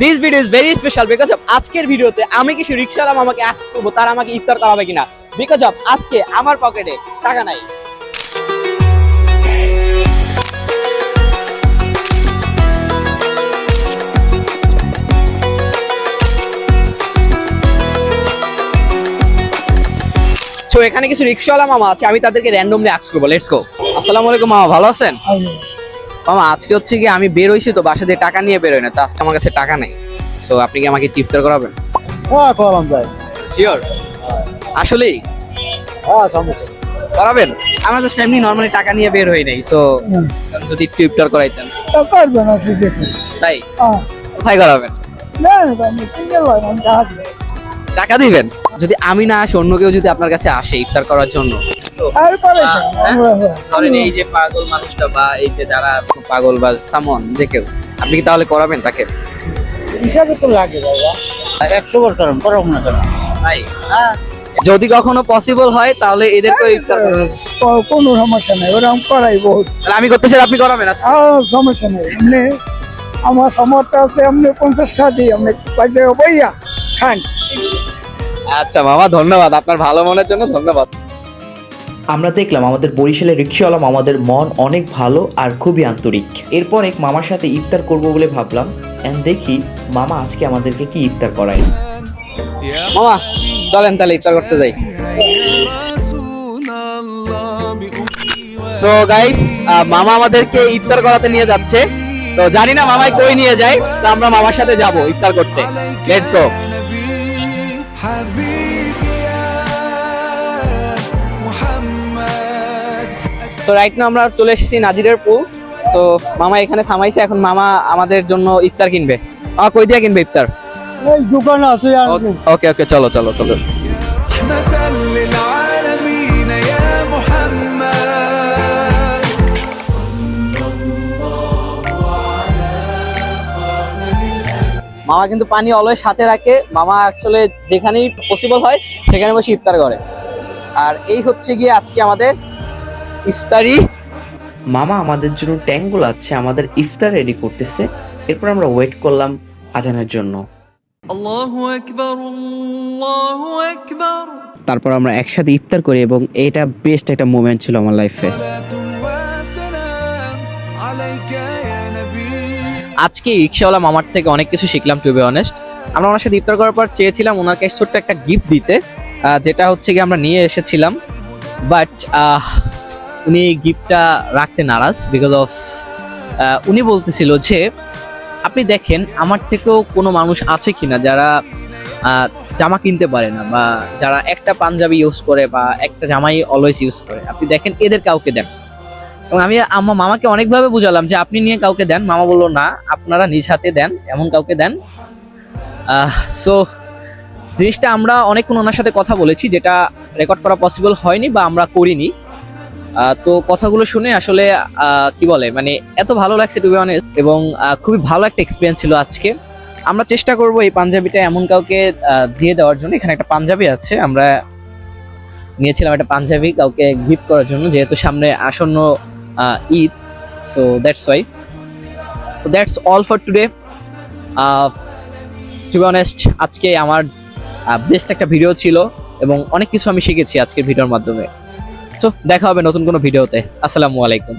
This video is very special because of আজকের ভিডিওতে আমি কিছু রিক্সাওয়ালা মামাকে আস্ক করবো তারা আমাকে ইফতার করাবে কিনা, বিকজ অফ আজকে আমার পকেটে টাকা নাই। তো এখানে কিছু রিক্সাওয়ালা মামা আছে, আমি তাদেরকে র্যান্ডমলি আস্ক করবো। Let's go. আসসালামু আলাইকুম মামা, ভালো আছেন? মামা আজকে হচ্ছে কি আমি বের হইছি তো বাসা দিয়ে টাকা নিয়ে বের হই না, তো আজকে আমার কাছে টাকা নেই। সো আপনি কি আমাকে ইফতার করাবেন? হ্যাঁ করাম যায়। শিওর? আসলেই হ্যাঁ সমস্যা করাবেন? আমরা জাস্ট এমনি নরমালি টাকা নিয়ে বের হই নাই, সো যদি একটু ইফতার করাইতেন। তো করবে না ঠিক আছে। তাই? হ্যাঁ কোথায় করাবেন? না আমি সিঙ্গেল হয় আমি টাকা দিবেন? যদি আমি না আসি অন্য কেউ যদি আপনার কাছে আসে ইফতার করার জন্য, আর পারে ধরেন এই যে পাগল মানুষটা বা এই যে যারা পাগল বা সামন যে কেউ, আপনি কি তাহলে করাবেন তাকে? হিসাবে তো লাগে বাবা 100 বার করাম করাম না কেন? তাই? যদি কখনো পসিবল হয় তাহলে এদেরকে ইফতার করাবেন। কোনো সমস্যা নেই, ওরকম করাই বহুত। তাহলে আমি করতে চাই, আপনি করাবেন? আচ্ছা সমস্যা নেই, এমনি আমার সামর্থ্য আছে, এমনি 50 টাকা দিই, এমনি পাইতে বইয়া খান। আচ্ছা মামা ধন্যবাদ, আপনার ভালো মনের জন্য ধন্যবাদ। আমরা দেখলাম আমাদের বরিশালের রিক্সাওয়ালা মামাদের মন অনেক ভালো আর খুবই আন্তরিক। এরপর এক মামার সাথে ইফতার করব বলে ভাবলাম, এন্ড দেখি মামা আজকে আমাদেরকে কি ইফতার করায়। মামা চলেন তাহলে ইফতার করতে যাই। সো গাইস, মামা আমাদেরকে ইফতার করাতে নিয়ে যাচ্ছে, তো জানি না মামাই কই নিয়ে যায়, তো আমরা মামার সাথে যাব ইফতার করতে। Let's go. So right now আমরা চলে এসেছি নাজিরের পুল। সো মামা এখানে থামাইছে, এখন মামা আমাদের জন্য ইফতার কিনবে। মামা কই দিয়া কিনবে ইফতার? ওই দোকান আছে আর ওকে ওকে, চলো চলো চলো। মামা কিন্তু পানি অলওয়েজ সাথে রাখে। মামা আসলে যেখানেই পসিবল হয় সেখানে বসে ইফতার করে। আর এই হচ্ছে গিয়ে আজকে আমাদের ইফতারি। মামা আমাদের জন্য ট্যাঙ্ক গোলাচ্ছে, আমাদের ইফতার রেডি করতেছে। এরপর আমরা ওয়েট করলাম আজানের জন্য। আল্লাহু আকবার, আল্লাহু আকবার। তারপর আমরা একসাথে ইফতার করি এবং এটা বেস্ট একটা মোমেন্ট ছিল আমার লাইফে। আজকে রিক্সাওয়ালা মামার থেকে অনেক কিছু শিখলাম, টু বি অনেস্ট। আমরা ওনার সাথে ইফতার করার পর চেয়েছিলাম ওনাকে ছোট্ট একটা গিফট দিতে, যেটা হচ্ছে কি আমরা নিয়ে এসেছিলাম, বাট উনি গিফটটা রাখতে নারাজ বিকজ অফ উনি বলতেছিল যে আপনি দেখেন আমার থেকেও কোনো মানুষ আছে কিনা যারা জামা কিনতে পারে না, বা যারা একটা পাঞ্জাবি ইউজ করে বা একটা জামাই অলওয়েজ ইউজ করে, আপনি দেখেন এদের কাউকে দেন। এবং আমি আমার মামাকে অনেকভাবে বুঝালাম যে আপনি নিয়ে কাউকে দেন। মামা বললো না, আপনারা নিজ হাতে দেন, এমন কাউকে দেন। সো জিনিসটা আমরা অনেকক্ষণ ওনার সাথে কথা বলেছি, যেটা রেকর্ড করা পসিবল হয়নি বা আমরা করিনি। তো কথাগুলো শুনে আসলে কি বলে মানে এত ভালো লাগছে টু বি অনেস্ট, এবং খুবই ভালো একটা এক্সপিরিয়েন্স ছিল আজকে। আমরা চেষ্টা করব এই পাঞ্জাবিটা এমন কাউকে দিয়ে দেওয়ার জন্য। এখানে একটা পাঞ্জাবি আছে, আমরা নিয়েছিলাম একটা পাঞ্জাবি কাউকে গিফট করার জন্য, যেহেতু সামনে আসন্ন ঈদ। So that's why. তো that's all for today. To be honest আজকে আমার বেস্ট একটা ভিডিও ছিল এবং অনেক কিছু আমি শিখেছি আজকের ভিডিওর মাধ্যমে। সো দেখা হবে নতুন কোনো ভিডিওতে। আসসালামু আলাইকুম।